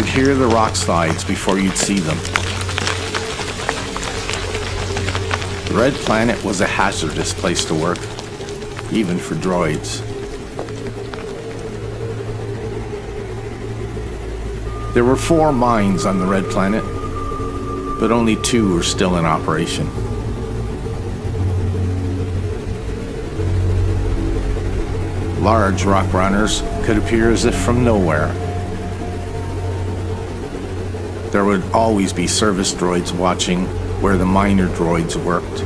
You'd hear the rock slides before you'd see them. The Red Planet was a hazardous place to work, even for droids. There were 4 mines on the Red Planet, but only 2 were still in operation. Large rock runners could appear as if from nowhere. There would always be service droids watching where the miner droids worked.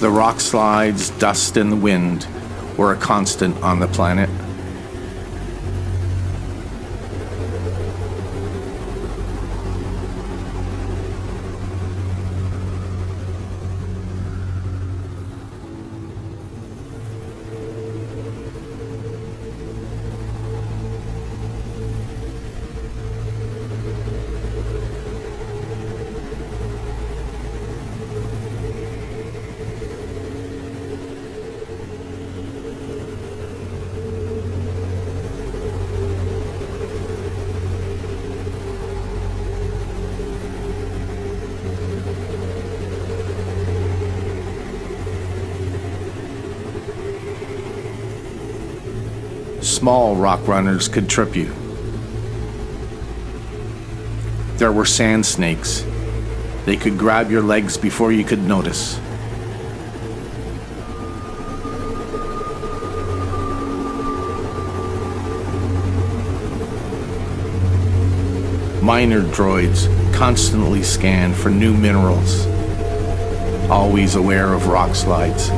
The rock slides, dust, and the wind were a constant on the planet. Small rock runners could trip you. There were sand snakes. They could grab your legs before you could notice. Miner droids constantly scanned for new minerals, always aware of rock slides.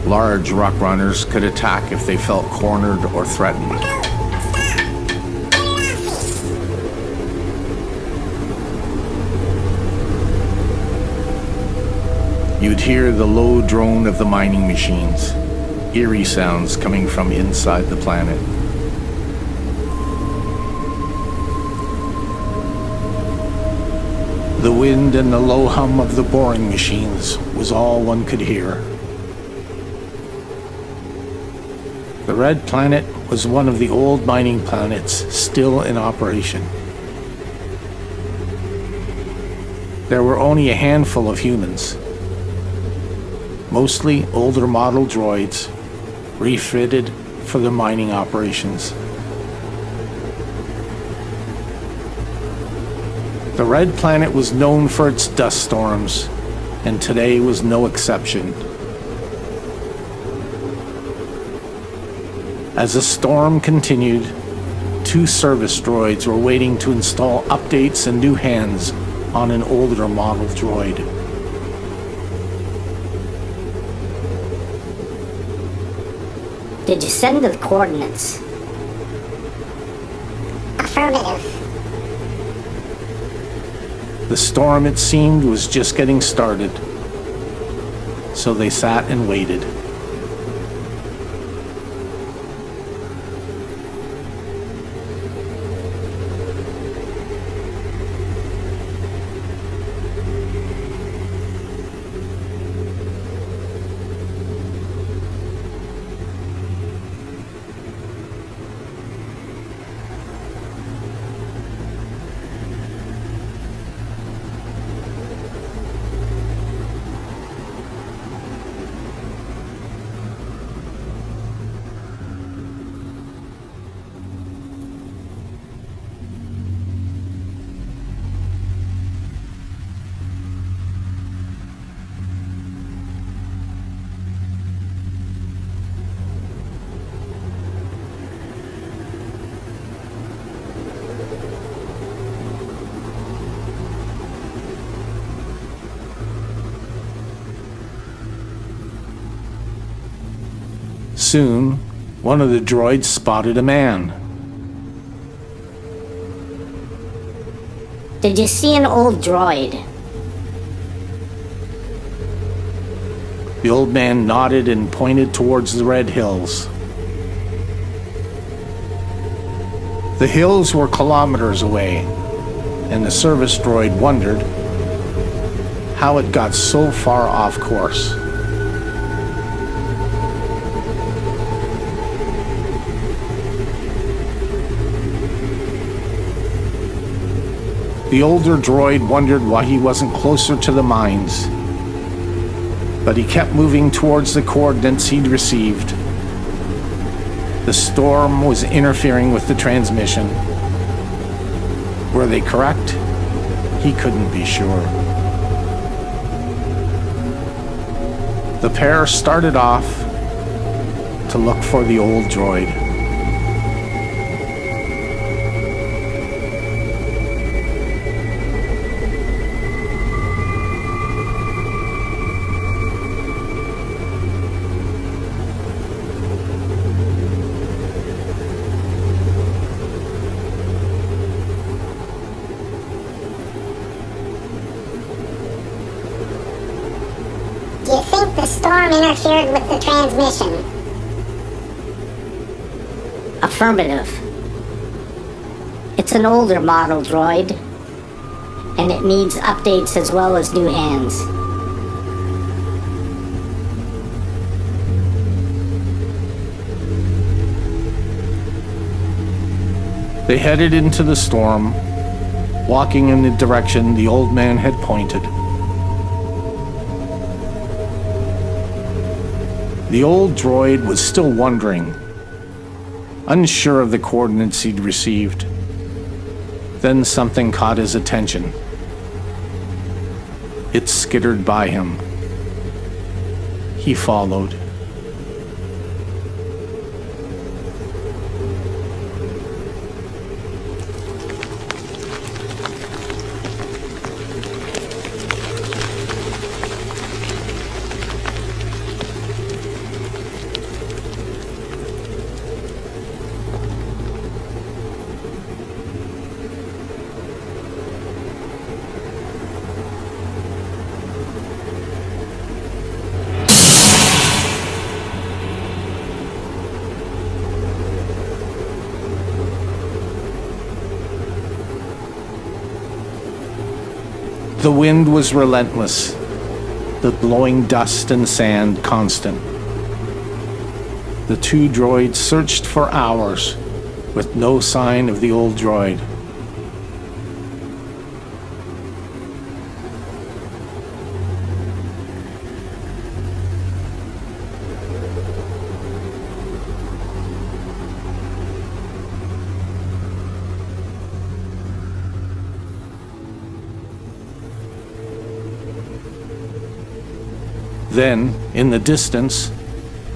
Large rock runners could attack if they felt cornered or threatened. You'd hear the low drone of the mining machines, eerie sounds coming from inside the planet. The wind and the low hum of the boring machines was all one could hear. The Red Planet was one of the old mining planets still in operation. There were only a handful of humans, mostly older model droids, refitted for the mining operations. The Red Planet was known for its dust storms, and today was no exception. As the storm continued, 2 service droids were waiting to install updates and new hands on an older model droid. Did you send the coordinates? Affirmative. The storm, it seemed, was just getting started, so they sat and waited. Soon, One of the droids spotted a man. Did you see an old droid? The old man nodded and pointed towards the red hills. The hills were kilometers away, and the service droid wondered how it got so far off course. The older droid wondered why he wasn't closer to the mines, but he kept moving towards the coordinates he'd received. The storm was interfering with the transmission. Were they correct? He couldn't be sure. The pair started off to look for the old droid. Do you think the storm interfered with the transmission? Affirmative. It's an older model droid, and it needs updates as well as new hands. They headed into the storm, walking in the direction the old man had pointed. The old droid was still wondering, unsure of the coordinates he'd received. Then something caught his attention. It skittered by him. He followed. The wind was relentless, the blowing dust and sand constant. The two droids searched for hours with no sign of the old droid. Then, in the distance,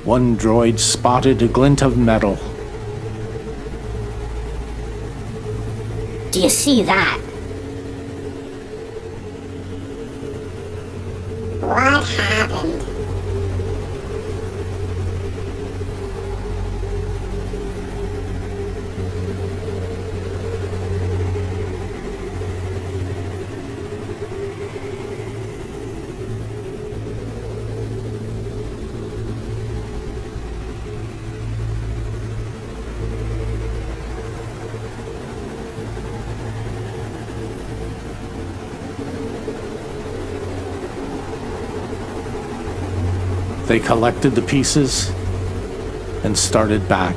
one droid spotted a glint of metal. Do you see that? What happened? They collected the pieces and started back.